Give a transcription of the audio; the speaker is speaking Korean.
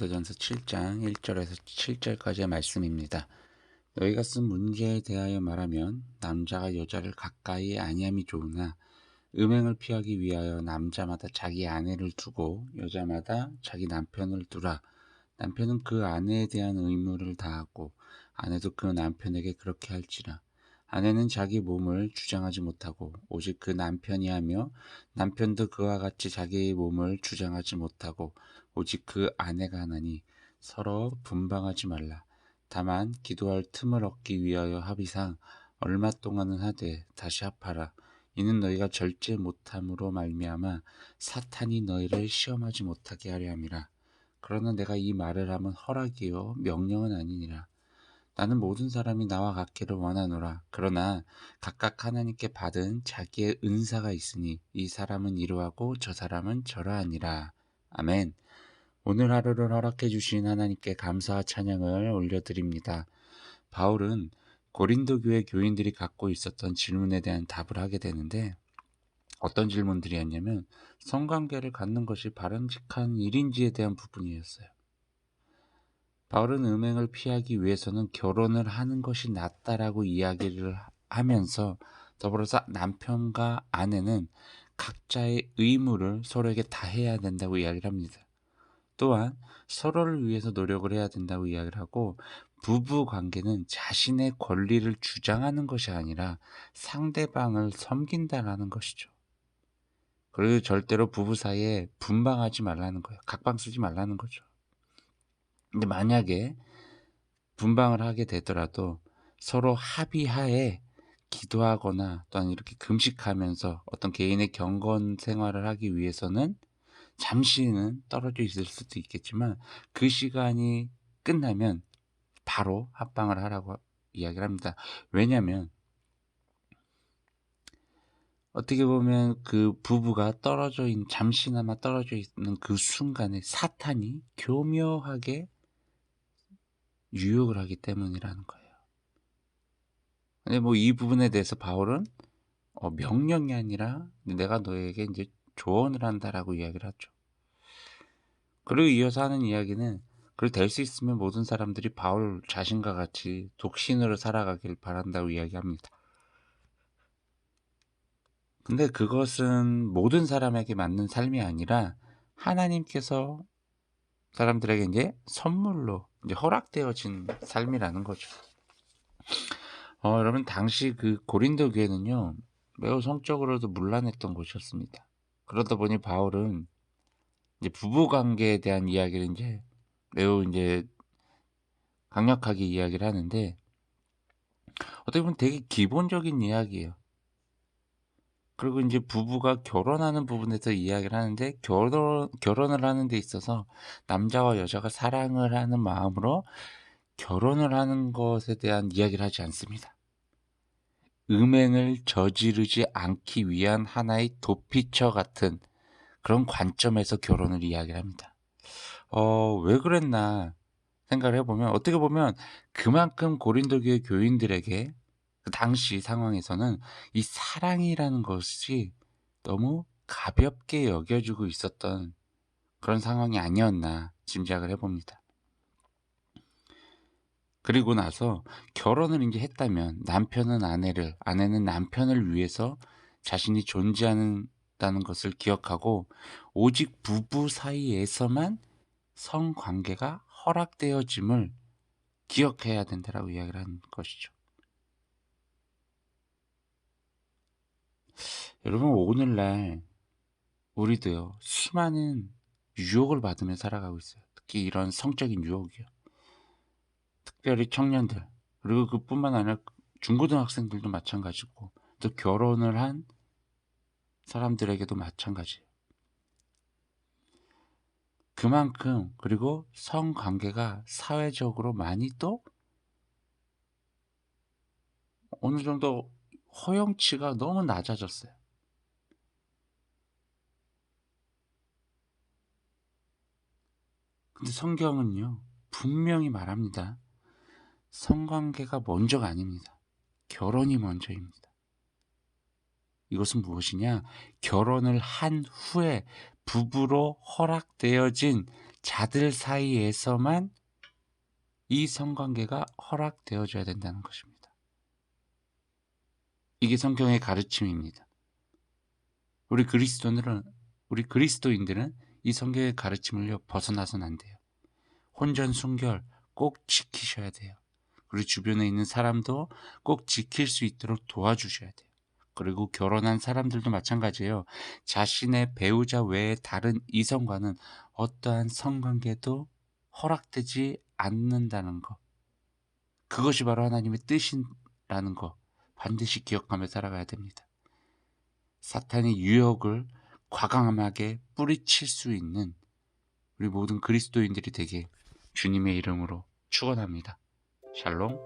고린도전서 7장 1절에서 7절까지의 말씀입니다. 너희가 쓴 문제에 대하여 말하면 남자가 여자를 가까이 아니함이 좋으나 음행을 피하기 위하여 남자마다 자기 아내를 두고 여자마다 자기 남편을 두라. 남편은 그 아내에 대한 의무를 다하고 아내도 그 남편에게 그렇게 할지라. 아내는 자기 몸을 주장하지 못하고 오직 그 남편이 하며 남편도 그와 같이 자기 몸을 주장하지 못하고 오직 그 아내가 하나니 서로 분방하지 말라. 다만 기도할 틈을 얻기 위하여 합의상 얼마 동안은 하되 다시 합하라. 이는 너희가 절제 못함으로 말미암아 사탄이 너희를 시험하지 못하게 하려 함이라. 그러나 내가 이 말을 하면 허락이요 명령은 아니니라. 나는 모든 사람이 나와 같기를 원하노라. 그러나 각각 하나님께 받은 자기의 은사가 있으니 이 사람은 이러하고 저 사람은 저러하니라. 아멘. 오늘 하루를 허락해 주신 하나님께 감사와 찬양을 올려드립니다. 바울은 고린도 교회 교인들이 갖고 있었던 질문에 대한 답을 하게 되는데 어떤 질문들이었냐면 성관계를 갖는 것이 바람직한 일인지에 대한 부분이었어요. 바울은 음행을 피하기 위해서는 결혼을 하는 것이 낫다라고 이야기를 하면서 더불어서 남편과 아내는 각자의 의무를 서로에게 다해야 된다고 이야기를 합니다. 또한 서로를 위해서 노력을 해야 된다고 이야기를 하고 부부 관계는 자신의 권리를 주장하는 것이 아니라 상대방을 섬긴다라는 것이죠. 그리고 절대로 부부 사이에 분방하지 말라는 거예요. 각방 쓰지 말라는 거죠. 근데 만약에 분방을 하게 되더라도 서로 합의하에 기도하거나 또는 이렇게 금식하면서 어떤 개인의 경건 생활을 하기 위해서는 잠시는 떨어져 있을 수도 있겠지만 그 시간이 끝나면 바로 합방을 하라고 이야기를 합니다. 왜냐하면 어떻게 보면 그 부부가 잠시나마 떨어져 있는 그 순간에 사탄이 교묘하게 유혹을 하기 때문이라는 거예요. 근데 뭐 이 부분에 대해서 바울은 명령이 아니라 내가 너에게 이제 조언을 한다라고 이야기를 하죠. 그리고 이어서 하는 이야기는 그걸 될 수 있으면 모든 사람들이 바울 자신과 같이 독신으로 살아가길 바란다고 이야기합니다. 근데 그것은 모든 사람에게 맞는 삶이 아니라 하나님께서 사람들에게 이제 선물로 이제 허락되어진 삶이라는 거죠. 여러분 당시 그 고린도 교회는요 매우 성적으로도 문란했던 곳이었습니다. 그러다 보니 바울은 이제 부부 관계에 대한 이야기를 이제 매우 이제 강력하게 이야기를 하는데 어떻게 보면 되게 기본적인 이야기예요. 그리고 이제 부부가 결혼하는 부분에서 이야기를 하는데 결혼을 하는 데 있어서 남자와 여자가 사랑을 하는 마음으로 결혼을 하는 것에 대한 이야기를 하지 않습니다. 음행을 저지르지 않기 위한 하나의 도피처 같은 그런 관점에서 결혼을 이야기를 합니다. 왜 그랬나 생각을 해보면 어떻게 보면 그만큼 고린도 교회 교인들에게 그 당시 상황에서는 이 사랑이라는 것이 너무 가볍게 여겨지고 있었던 그런 상황이 아니었나 짐작을 해봅니다. 그리고 나서 결혼을 이제 했다면 남편은 아내는 남편을 위해서 자신이 존재한다는 것을 기억하고 오직 부부 사이에서만 성관계가 허락되어짐을 기억해야 된다라고 이야기를 하는 것이죠. 여러분 오늘날 우리도요 수많은 유혹을 받으며 살아가고 있어요. 특히 이런 성적인 유혹이요. 특별히 청년들 그리고 그뿐만 아니라 중고등학생들도 마찬가지고 또 결혼을 한 사람들에게도 마찬가지예요. 그만큼 그리고 성관계가 사회적으로 많이 또 어느 정도 허용치가 너무 낮아졌어요. 근데 성경은요 분명히 말합니다. 성관계가 먼저가 아닙니다. 결혼이 먼저입니다. 이것은 무엇이냐? 결혼을 한 후에 부부로 허락되어진 자들 사이에서만 이 성관계가 허락되어져야 된다는 것입니다. 이게 성경의 가르침입니다. 우리 그리스도인들은 이 성경의 가르침을 벗어나서는 안 돼요. 혼전순결 꼭 지키셔야 돼요. 그리고 주변에 있는 사람도 꼭 지킬 수 있도록 도와주셔야 돼요. 그리고 결혼한 사람들도 마찬가지예요. 자신의 배우자 외에 다른 이성과는 어떠한 성관계도 허락되지 않는다는 것. 그것이 바로 하나님의 뜻이라는 것 반드시 기억하며 살아가야 됩니다. 사탄의 유혹을 과감하게 뿌리칠 수 있는 우리 모든 그리스도인들이 되게 주님의 이름으로 축원합니다. 샬롬.